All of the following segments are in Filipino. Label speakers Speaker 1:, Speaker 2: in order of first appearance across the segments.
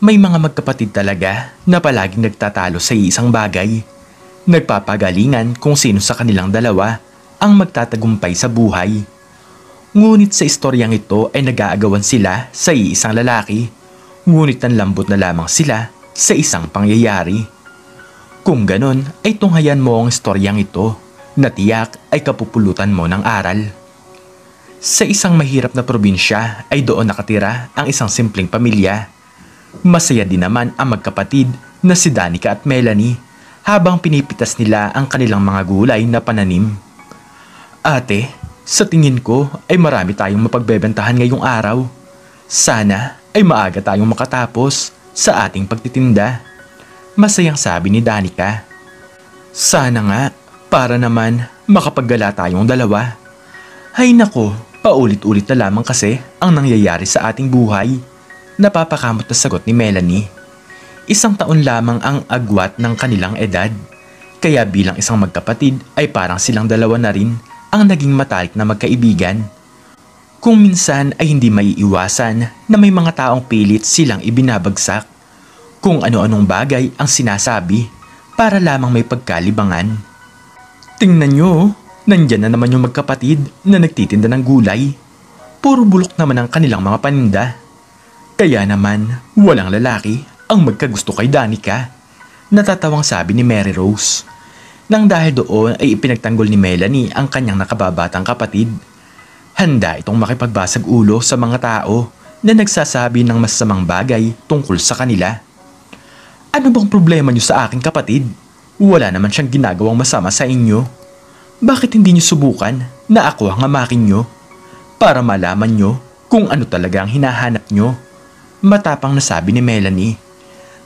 Speaker 1: May mga magkapatid talaga na palaging nagtatalo sa isang bagay. Nagpapagalingan kung sino sa kanilang dalawa ang magtatagumpay sa buhay. Ngunit sa istoryang ito ay nag-aagawan sila sa iisang lalaki. Ngunit nanlambot na lamang sila sa isang pangyayari. Kung ganon ay tunghayan mo ang istoryang ito na tiyak ay kapupulutan mo ng aral. Sa isang mahirap na probinsya ay doon nakatira ang isang simpleng pamilya. Masaya din naman ang magkapatid na si Danica at Melanie habang pinipitas nila ang kanilang mga gulay na pananim. Ate, sa tingin ko ay marami tayong mapagbebentahan ngayong araw. Sana ay maaga tayong makatapos sa ating pagtitinda. Masayang sabi ni Danica. Sana nga, para naman makapaggala tayong dalawa. Hay nako, paulit-ulit na lamang kasi ang nangyayari sa ating buhay. Napapakamot na sagot ni Melanie. 1 taon lamang ang agwat ng kanilang edad. Kaya bilang isang magkapatid ay parang silang dalawa na rin ang naging matalik na magkaibigan. Kung minsan ay hindi maiiwasan na may mga taong pilit silang ibinabagsak. Kung ano-anong bagay ang sinasabi para lamang may pagkalibangan. Tingnan nyo, nandyan na naman yung magkapatid na nagtitinda ng gulay. Puro bulok naman ang kanilang mga paninda. Kaya naman, walang lalaki ang magkagusto kay Danica. Natatawang sabi ni Mary Rose. Nang dahil doon ay ipinagtanggol ni Melanie ang kanyang nakababatang kapatid. Handa itong makipagbasag ulo sa mga tao na nagsasabi ng masasamang bagay tungkol sa kanila. Ano bang problema niyo sa aking kapatid? Wala naman siyang ginagawang masama sa inyo. Bakit hindi niyo subukan na ako ang amakin niyo? Para malaman niyo kung ano talaga ang hinahanap niyo. Matapang na sabi ni Melanie.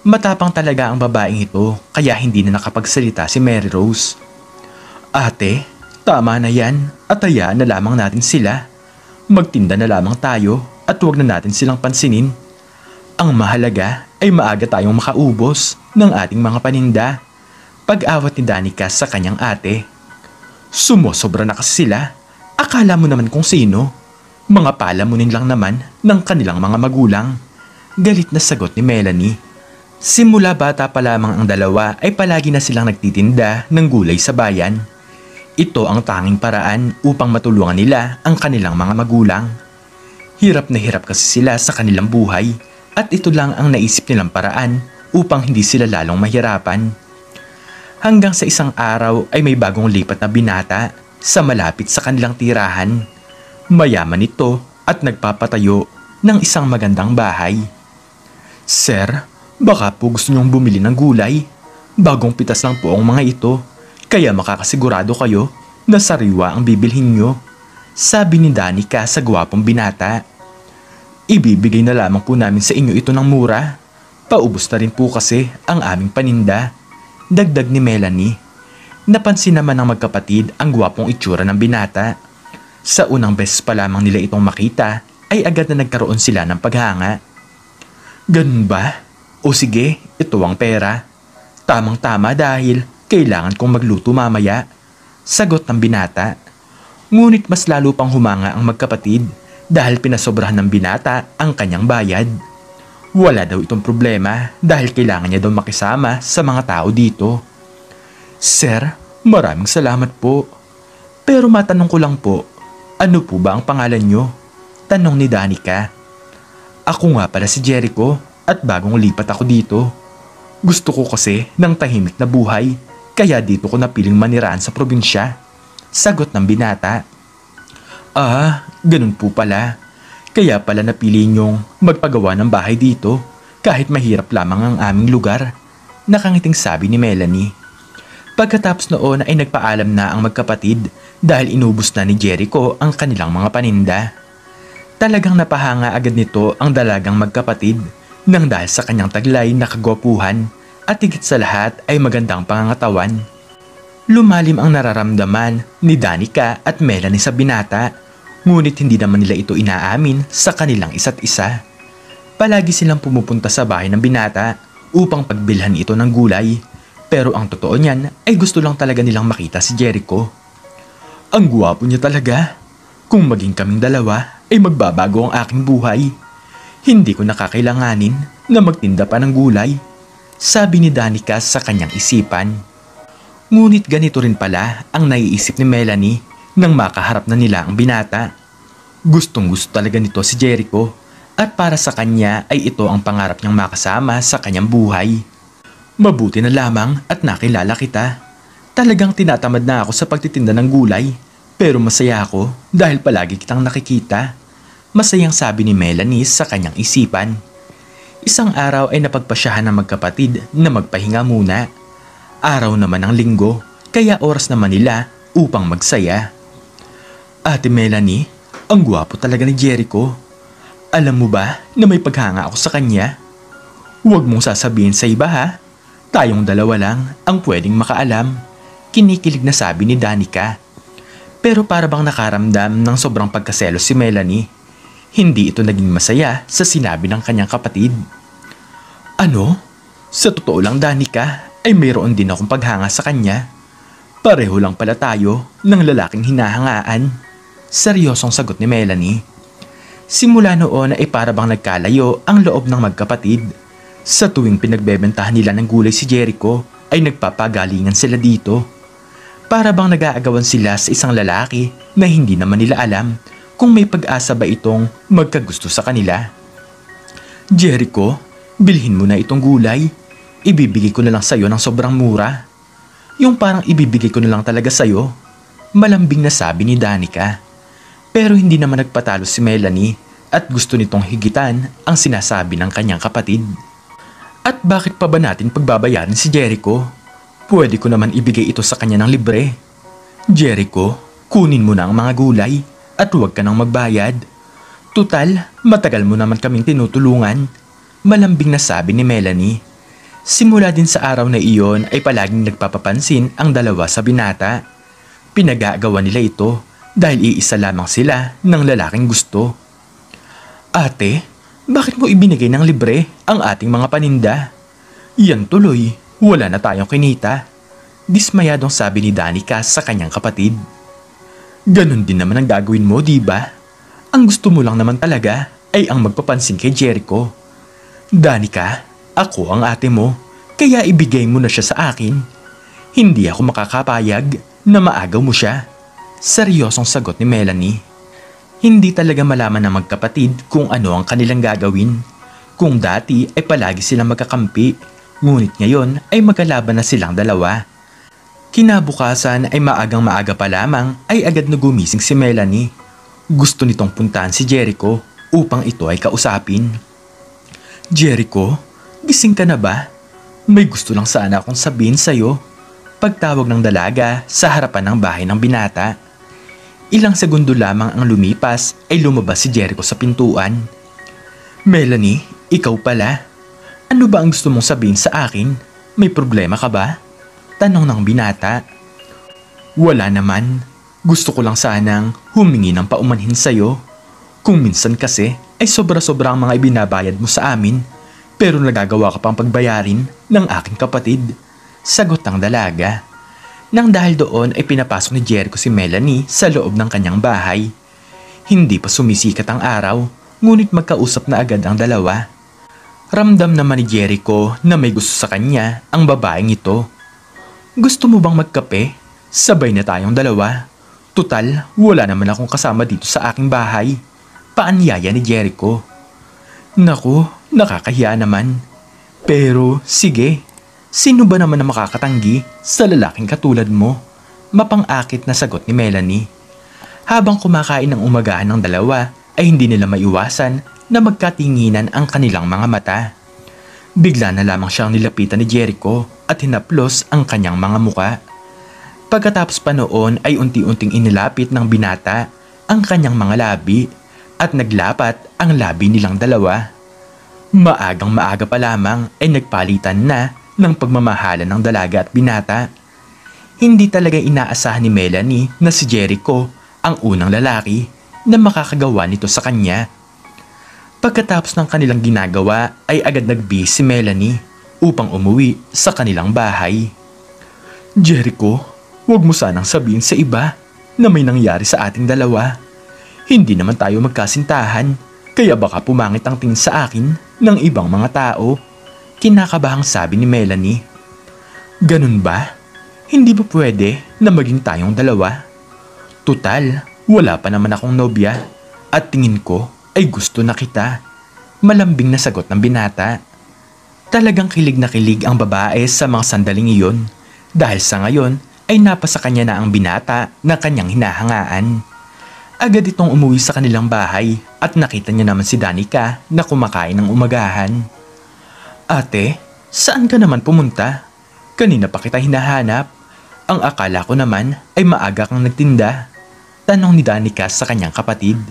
Speaker 1: Matapang talaga ang babaeng ito kaya hindi na nakapagsalita si Mary Rose. Ate, tama na yan at hayaan na lamang natin sila. Magtinda na lamang tayo at huwag na natin silang pansinin. Ang mahalaga ay maaga tayong makaubos ng ating mga paninda. Pag-awat ni Danica sa kanyang ate. Sumosobra na kasi sila. Akala mo naman kung sino. Mga palamunin lang naman ng kanilang mga magulang. Galit na sagot ni Melanie. Simula bata pa lamang ang dalawa ay palagi na silang nagtitinda ng gulay sa bayan. Ito ang tanging paraan upang matulungan nila ang kanilang mga magulang. Hirap na hirap kasi sila sa kanilang buhay at ito lang ang naisip nilang paraan upang hindi sila lalong mahirapan. Hanggang sa isang araw ay may bagong lipat na binata sa malapit sa kanilang tirahan. Mayaman ito at nagpapatayo ng isang magandang bahay. Sir, baka po gusto niyong bumili ng gulay. Bagong pitas lang po ang mga ito, kaya makakasigurado kayo na sariwa ang bibilhin niyo. Sabi ni Danica sa gwapong binata. Ibibigay na lamang po namin sa inyo ito ng mura. Paubos na rin po kasi ang aming paninda. Dagdag ni Melanie. Napansin naman ng magkapatid ang gwapong itsura ng binata. Sa unang beses pa lamang nila itong makita ay agad na nagkaroon sila ng paghanga. Ganun ba? O sige, ito ang pera. Tamang-tama dahil kailangan kong magluto mamaya. Sagot ng binata. Ngunit mas lalo pang humanga ang magkapatid dahil pinasobrahan ng binata ang kanyang bayad. Wala daw itong problema dahil kailangan niya daw makisama sa mga tao dito. Sir, maraming salamat po. Pero matanong ko lang po, ano po ba ang pangalan niyo? Tanong ni Danica. Ako nga pala si Jericho at bagong lipat ako dito. Gusto ko kasi ng tahimik na buhay kaya dito ko napiling maniraan sa probinsya. Sagot ng binata. Ah, ganun po pala. Kaya pala napili niyong magpagawa ng bahay dito kahit mahirap lamang ang aming lugar. Nakangiting sabi ni Melanie. Pagkatapos noon ay nagpaalam na ang magkapatid dahil inubos na ni Jericho ang kanilang mga paninda. Talagang napahanga agad nito ang dalagang magkapatid nang dahil sa kanyang taglay na kagwapuhan at higit sa lahat ay magandang pangangatawan. Lumalim ang nararamdaman ni Danica at Melanie sa binata, ngunit hindi naman nila ito inaamin sa kanilang isa't isa. Palagi silang pumupunta sa bahay ng binata upang pagbilhan ito ng gulay, pero ang totoo niyan ay gusto lang talaga nilang makita si Jericho. Ang gwapo niya talaga. Kung maging kaming dalawa ay magbabago ang aking buhay. Hindi ko nakakailanganin na magtinda pa ng gulay, sabi ni Danica sa kanyang isipan. Ngunit ganito rin pala ang naiisip ni Melanie nang makaharap na nila ang binata. Gustong gusto talaga nito si Jericho at para sa kanya ay ito ang pangarap niyang makasama sa kanyang buhay. Mabuti na lamang at nakilala kita. Talagang tinatamad na ako sa pagtitinda ng gulay, pero masaya ako dahil palagi kitang nakikita. Masayang sabi ni Melanie sa kanyang isipan. Isang araw ay napagpasyahan ng magkapatid na magpahinga muna. Araw naman ng linggo, kaya oras naman nila upang magsaya. Ate Melanie, ang gwapo talaga ni Jericho. Alam mo ba na may paghanga ako sa kanya? Huwag mong sasabihin sa iba ha. Tayong dalawa lang ang pwedeng makaalam. Kinikilig na sabi ni Danica. Pero para bang nakaramdam ng sobrang pagkaselos si Melanie. Hindi ito naging masaya sa sinabi ng kanyang kapatid. Ano? Sa totoo lang Danica, ay mayroon din akong paghanga sa kanya. Pareho lang pala tayo ng lalaking hinahangaan. Seryosong sagot ni Melanie. Simula noon ay para bang nagkalayo ang loob ng magkapatid. Sa tuwing pinagbebentahan nila ng gulay si Jericho ay nagpapagalingan sila dito. Para bang nag-aagawan sila sa isang lalaki na hindi naman nila alam kung may pag-asa ba itong magkagusto sa kanila. Jericho, bilhin mo na itong gulay. Ibibigay ko na lang sa'yo ng sobrang mura. Yung parang ibibigay ko na lang talaga sa'yo. Malambing na sabi ni Danica. Pero hindi naman nagpatalo si Melanie at gusto nitong higitan ang sinasabi ng kanyang kapatid. At bakit pa ba natin pagbabayaran si Jericho? Pwede ko naman ibigay ito sa kanya ng libre. Jericho, kunin mo na ang mga gulay at huwag ka nang magbayad. Tutal, matagal mo naman kaming tinutulungan. Malambing na sabi ni Melanie. Simula din sa araw na iyon ay palaging nagpapapansin ang dalawa sa binata. Pinag-aagawan nila ito dahil iisa lamang sila ng lalaking gusto. Ate, bakit mo ibinigay ng libre ang ating mga paninda? Yan tuloy, wala na tayong kinita. Dismayadong sabi ni Danica sa kanyang kapatid. Ganon din naman ang gagawin mo, di ba? Ang gusto mo lang naman talaga ay ang magpapansin kay Jericho. Danica, ako ang ate mo, kaya ibigay mo na siya sa akin. Hindi ako makakapayag na maagaw mo siya. Seryosong sagot ni Melanie. Hindi talaga malaman ng magkapatid kung ano ang kanilang gagawin. Kung dati ay palagi silang magkakampi, ngunit ngayon ay magkalaban na silang dalawa. Kinabukasan ay maagang-maaga pa lamang ay agad na gumising si Melanie. Gusto nitong puntahan si Jericho upang ito ay kausapin. Jericho, gising ka na ba? May gusto lang sana akong sabihin sa'yo. Pagtawag ng dalaga sa harapan ng bahay ng binata. Ilang segundo lamang ang lumipas ay lumabas si Jericho sa pintuan. Melanie, ikaw pala. Ano ba ang gusto mong sabihin sa akin? May problema ka ba? Tanong ng binata. Wala naman. Gusto ko lang sanang humingi ng paumanhin sa'yo. Kung minsan kasi ay sobra-sobra ang mga ibinabayad mo sa amin, pero nagagawa ka pang pagbayarin ng aking kapatid. Sagot ng dalaga. Nang dahil doon ay pinapasok ni Jericho si Melanie sa loob ng kanyang bahay. Hindi pa sumisikat ang araw, ngunit magkausap na agad ang dalawa. Ramdam naman ni Jericho na may gusto sa kanya ang babaeng ito. Gusto mo bang magkape? Sabay na tayong dalawa. Tutal, wala naman akong kasama dito sa aking bahay. Paanyaya ni Jericho. Naku, nakakahiya naman. Pero sige, sino ba naman na makakatanggi sa lalaking katulad mo? Mapang-akit na sagot ni Melanie. Habang kumakain ng umagahan ng dalawa ay hindi nila maiwasan na magkatinginan ang kanilang mga mata. Bigla na lamang siyang nilapitan ni Jericho at hinaplos ang kanyang mga muka. Pagkatapos pa noon ay unti-unting inilapit ng binata ang kanyang mga labi at naglapat ang labi nilang dalawa. Maagang maaga pa lamang ay nagpalitan na ng pagmamahalan ng dalaga at binata. Hindi talaga inaasahan ni Melanie na si Jericho ang unang lalaki na makakagawa nito sa kanya. Pagkatapos ng kanilang ginagawa ay agad nagbihis si Melanie upang umuwi sa kanilang bahay. Jericho, huwag mo sanang sabihin sa iba na may nangyari sa ating dalawa. Hindi naman tayo magkasintahan, Kaya baka pumangit ang tingin sa akin ng ibang mga tao. Kinakabahang sabi ni Melanie. Ganun ba? Hindi ba pwede na maging tayong dalawa? Tutal, wala pa naman akong nobya at tingin ko ay gusto na kita. Malambing na sagot ng binata. Talagang kilig na kilig ang babae sa mga sandaling iyon dahil sa ngayon ay napasa kanya na ang binata na kanyang hinahangaan. Agad itong umuwi sa kanilang bahay at nakita niya naman si Danica na kumakain ng umagahan. Ate, saan ka naman pumunta? Kanina pa kita hinahanap. Ang akala ko naman ay maaga kang nagtinda. Tanong ni Danica sa kanyang kapatid.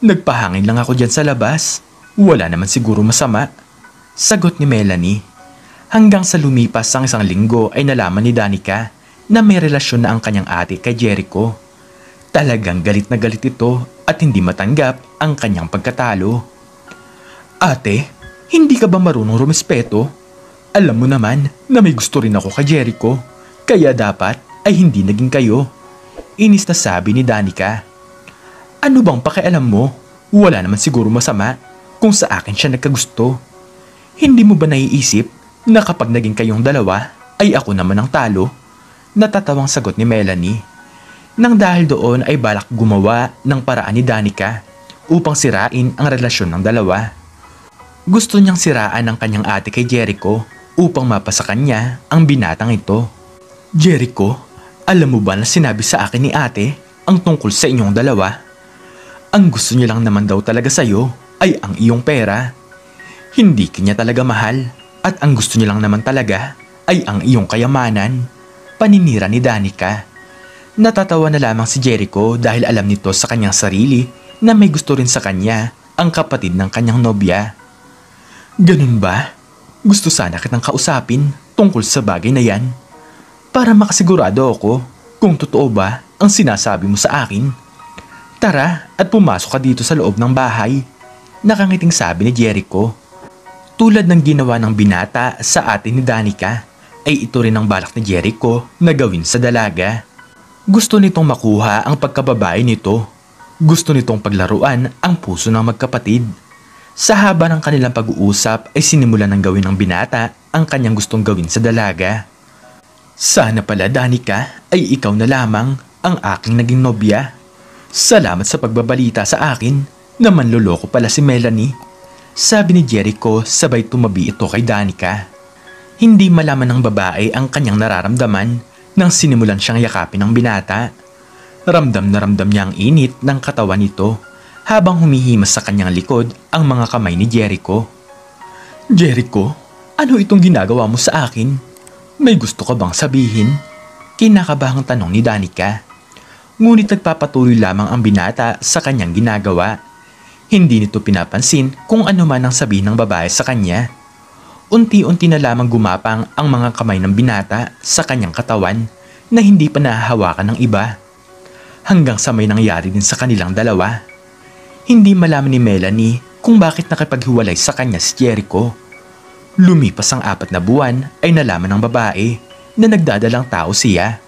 Speaker 1: Nagpahangin lang ako dyan sa labas. Wala naman siguro masama. Sagot ni Melanie. Hanggang sa lumipas ang isang linggo ay nalaman ni Danica na may relasyon na ang kanyang ate kay Jericho. Talagang galit na galit ito at hindi matanggap ang kanyang pagkatalo. Ate, hindi ka ba marunong rumespeto? Alam mo naman na may gusto rin ako kay Jericho, kaya dapat ay hindi naging kayo. Inis na sabi ni Danica. Ano bang pakialam mo? Wala naman siguro masama kung sa akin siya nagkagusto. Hindi mo ba naiisip na kapag naging kayong dalawa ay ako naman ang talo? Natatawang sagot ni Melanie. Nang dahil doon ay balak gumawa ng paraan ni Danica upang sirain ang relasyon ng dalawa. Gusto niyang siraan ang kanyang ate kay Jericho upang mapasa kanya ang binatang ito. Jericho, alam mo ba na sinabi sa akin ni ate ang tungkol sa inyong dalawa? Ang gusto niya lang naman daw talaga sa'yo ay ang iyong pera. Hindi kanya talaga mahal at ang gusto niya lang naman talaga ay ang iyong kayamanan. Paninira ni Danica. Natatawa na lamang si Jericho dahil alam nito sa kanyang sarili na may gusto rin sa kanya ang kapatid ng kanyang nobya. Ganun ba? Gusto sana kitang kausapin tungkol sa bagay na yan para makasigurado ako kung totoo ba ang sinasabi mo sa akin. Tara at pumasok ka dito sa loob ng bahay. Nakangiting sabi ni Jericho. Tulad ng ginawa ng binata sa ate ni Danica, ay ito rin ang balak ni Jericho na gawin sa dalaga. Gusto nitong makuha ang pagkababae nito. Gusto nitong paglaruan ang puso ng magkapatid. Sa haba ng kanilang pag-uusap ay sinimulan ng gawin ng binata ang kanyang gustong gawin sa dalaga. Sana pala Danica ay ikaw na lamang ang aking naging nobya. Salamat sa pagbabalita sa akin na manloloko pala si Melanie. Sabi ni Jericho sabay tumabi ito kay Danica. Hindi malaman ng babae ang kanyang nararamdaman nang sinimulan siyang yakapin ng binata. Ramdam na ramdam niya ang init ng katawan nito habang humihimas sa kanyang likod ang mga kamay ni Jericho. Jericho, ano itong ginagawa mo sa akin? May gusto ka bang sabihin? Kinakabahang tanong ni Danica. Ngunit nagpapatuloy lamang ang binata sa kanyang ginagawa. Hindi nito pinapansin kung ano man ang sabihin ng babae sa kanya. Unti-unti na lamang gumapang ang mga kamay ng binata sa kanyang katawan na hindi pa nahahawakan ng iba. Hanggang sa may nangyari din sa kanilang dalawa. Hindi malaman ni Melanie kung bakit nakipaghiwalay sa kanya si Jericho. Lumipas ang 4 na buwan ay nalaman ng babae na nagdadalang tao siya.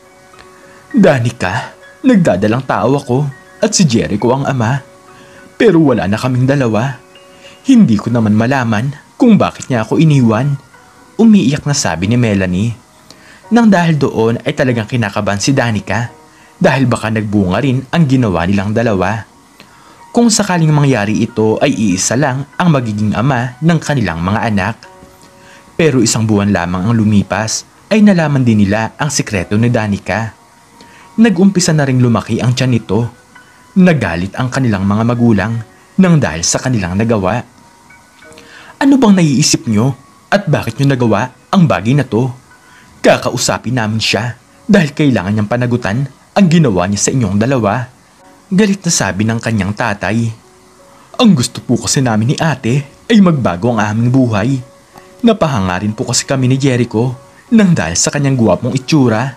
Speaker 1: Danica, nagdadalang tao ako at si Jericho ang ama. Pero wala na kaming dalawa. Hindi ko naman malaman kung bakit niya ako iniwan. Umiiyak na sabi ni Melanie. Nang dahil doon ay talagang kinakabahan si Danica dahil baka nagbunga rin ang ginawa nilang dalawa. Kung sakaling mangyari ito ay iisa lang ang magiging ama ng kanilang mga anak. Pero 1 buwan lamang ang lumipas ay nalaman din nila ang sikreto ni Danica. Nag-umpisa na ring lumaki ang tiyan nito. Nagalit ang kanilang mga magulang nang dahil sa kanilang nagawa. Ano bang naiisip nyo at bakit nyo nagawa ang bagay na to? Kakausapin namin siya dahil kailangan niyang panagutan ang ginawa niya sa inyong dalawa. Galit na sabi ng kanyang tatay. Ang gusto po kasi namin ni ate ay magbago ang aming buhay. Napahanga rin po kasi kami ni Jericho nang dahil sa kanyang guwapong itsura.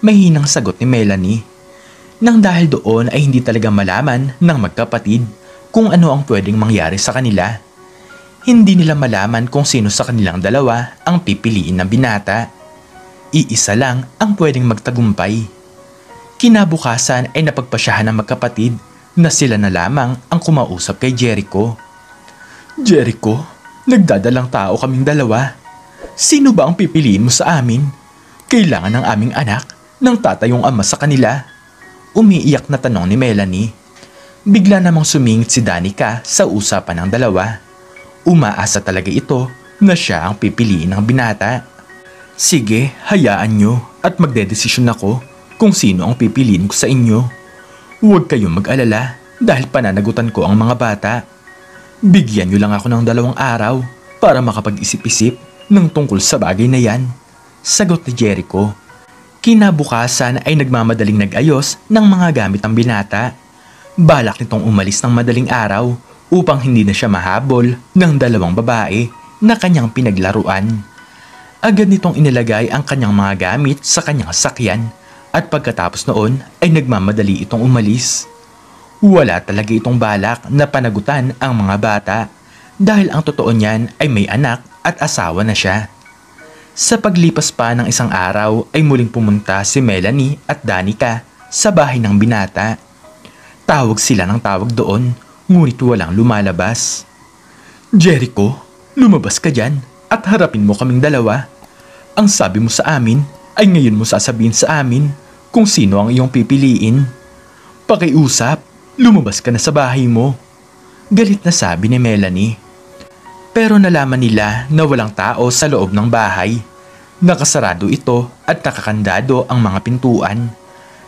Speaker 1: Mahinang sagot ni Melanie. Nang dahil doon ay hindi talaga malaman ng magkapatid kung ano ang pwedeng mangyari sa kanila. Hindi nila malaman kung sino sa kanilang dalawa ang pipiliin ng binata. Iisa lang ang pwedeng magtagumpay. Kinabukasan ay napagpasyahan ng magkapatid na sila na lamang ang kumausap kay Jericho. Jericho, nagdadalang tao kaming dalawa. Sino ba ang pipiliin mo sa amin? Kailangan ng aming anak ng tatayong ama sa kanila. Umiiyak na tanong ni Melanie. Bigla namang sumingit si Danica sa usapan ng dalawa. Umaasa talaga ito na siya ang pipiliin ng binata. Sige, hayaan nyo at magdedesisyon ako kung sino ang pipiliin ko sa inyo. Huwag kayong mag-alala dahil pananagutan ko ang mga bata. Bigyan nyo lang ako ng 2 araw para makapag-isip-isip ng tungkol sa bagay na yan. Sagot ni Jericho. Kinabukasan ay nagmamadaling nag-ayos ng mga gamit ng binata. Balak nitong umalis ng madaling araw upang hindi na siya mahabol ng 2 babae na kanyang pinaglaruan. Agad nitong inilagay ang kanyang mga gamit sa kanyang sakyan at pagkatapos noon ay nagmamadali itong umalis. Wala talaga itong balak na panagutan ang mga bata dahil ang totoo niyan ay may anak at asawa na siya. Sa paglipas pa ng 1 araw ay muling pumunta si Melanie at Danica sa bahay ng binata. Tawag sila ng tawag doon, ngunit walang lumalabas. Jericho, lumabas ka dyan at harapin mo kaming dalawa. Ang sabi mo sa amin ay ngayon mo sasabihin sa amin kung sino ang iyong pipiliin. Pakiusap, lumabas ka na sa bahay mo. Galit na sabi ni Melanie. Pero nalaman nila na walang tao sa loob ng bahay. Nakasarado ito at nakakandado ang mga pintuan.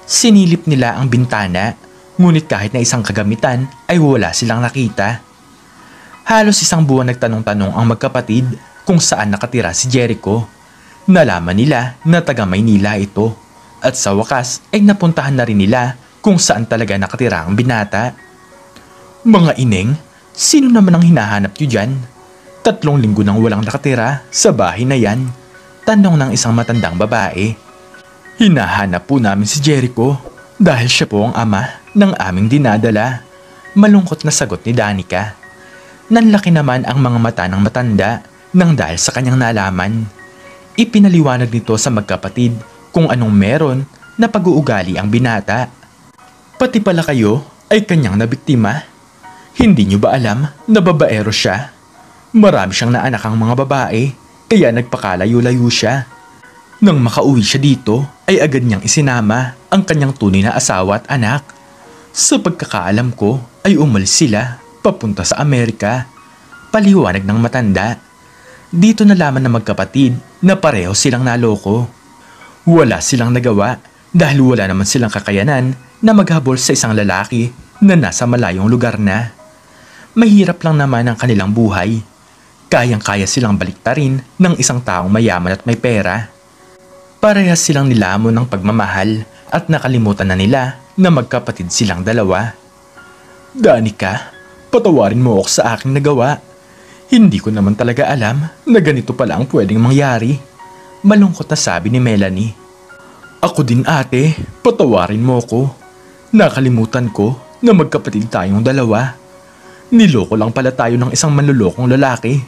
Speaker 1: Sinilip nila ang bintana, ngunit kahit na isang kagamitan ay wala silang nakita. Halos 1 buwan nagtanong-tanong ang magkapatid kung saan nakatira si Jericho. Nalaman nila na taga Maynila ito at sa wakas ay napuntahan na rin nila kung saan talaga nakatira ang binata. Mga ineng, sino naman ang hinahanap nyo dyan? 3 linggo nang walang nakatira sa bahay na yan, tanong ng isang matandang babae. Hinahanap po namin si Jericho dahil siya po ang ama ng aming dinadala, malungkot na sagot ni Danica. Nanlaki naman ang mga mata ng matanda nang dahil sa kanyang nalaman. Ipinaliwanag nito sa magkapatid kung anong meron na pag-uugali ang binata. Pati pala kayo ay kanyang nabiktima. Hindi nyo ba alam na babaero siya? Marami siyang naanak ang mga babae, kaya nagpakalayo-layo siya. Nang makauwi siya dito, ay agad niyang isinama ang kanyang tunay na asawa at anak. Sa pagkakaalam ko, ay umalis sila papunta sa Amerika. Paliwanag ng matanda. Dito nalaman ng magkapatid na pareho silang naloko. Wala silang nagawa dahil wala naman silang kakayanan na maghabol sa isang lalaki na nasa malayong lugar na. Mahirap lang naman ang kanilang buhay. Kayang-kaya silang baliktarin ng isang taong mayaman at may pera. Parehas silang nilamon ng pagmamahal at nakalimutan na nila na magkapatid silang dalawa. Danica, patawarin mo ako sa aking nagawa. Hindi ko naman talaga alam na ganito pala ang pwedeng mangyari. Malungkot na sabi ni Melanie. Ako din ate, patawarin mo ko. Nakalimutan ko na magkapatid tayong dalawa. Niloko lang pala tayo ng isang manlulokong lalaki.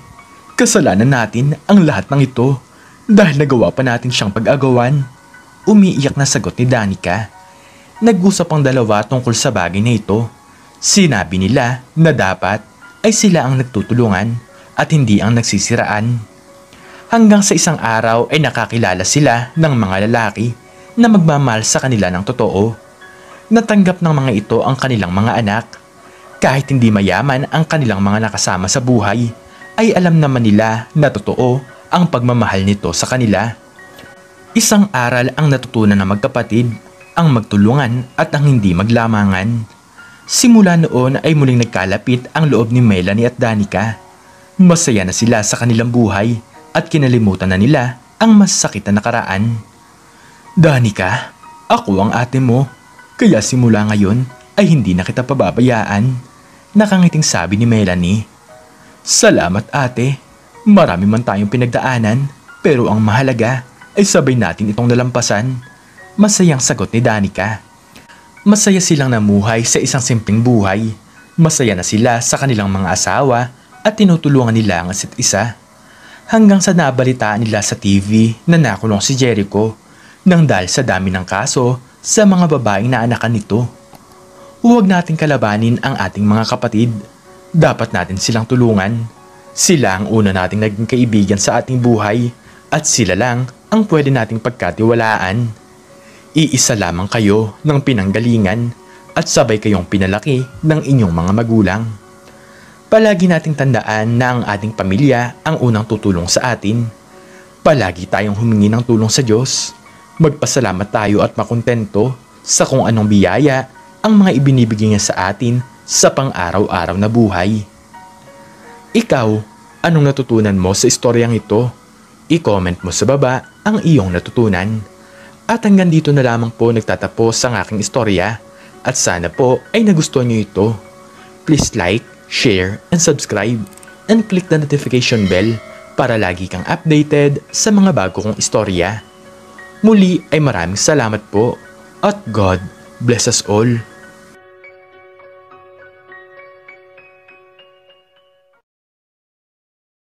Speaker 1: Kasalanan natin ang lahat ng ito dahil nagawa pa natin siyang pag-agawan. Umiiyak na sagot ni Danica. Nag-usap ang dalawa tungkol sa bagay na ito. Sinabi nila na dapat ay sila ang nagtutulungan at hindi ang nagsisiraan. Hanggang sa isang araw ay nakakilala sila ng mga lalaki na magmamahal sa kanila ng totoo. Natanggap ng mga ito ang kanilang mga anak. Kahit hindi mayaman ang kanilang mga nakasama sa buhay, ay alam naman nila na totoo ang pagmamahal nito sa kanila. Isang aral ang natutunan ng magkapatid, ang magtulungan at ang hindi maglamangan. Simula noon ay muling nagkalapit ang loob ni Melanie at Danica. Masaya na sila sa kanilang buhay at kinalimutan na nila ang masakit na nakaraan. Danica, ako ang ate mo, kaya simula ngayon ay hindi na kita pababayaan. Nakangiting sabi ni Melanie. Salamat ate, marami man tayong pinagdaanan pero ang mahalaga ay sabay natin itong nalampasan. Masayang sagot ni Danica. Masaya silang namuhay sa isang simpleng buhay. Masaya na sila sa kanilang mga asawa at tinutulungan nila ang isa't isa. Hanggang sa nabalitaan nila sa TV na nakulong si Jericho nang dahil sa dami ng kaso sa mga babaeng naanakan nito. Huwag nating kalabanin ang ating mga kapatid. Dapat natin silang tulungan. Sila ang una nating naging kaibigan sa ating buhay at sila lang ang pwede nating pagkatiwalaan. Iisa lamang kayo ng pinanggalingan at sabay kayong pinalaki ng inyong mga magulang. Palagi nating tandaan na ang ating pamilya ang unang tutulong sa atin. Palagi tayong humingi ng tulong sa Diyos. Magpasalamat tayo at makontento sa kung anong biyaya ang mga ibinibigay niya sa atin sa pang-araw-araw na buhay. Ikaw, anong natutunan mo sa istoryang ito? I-comment mo sa baba ang iyong natutunan. At hanggang dito na lamang po nagtatapos ang aking istorya at sana po ay nagustuhan niyo ito. Please like, share, and subscribe and click the notification bell para lagi kang updated sa mga bago kong istorya. Muli ay maraming salamat po at God bless us all.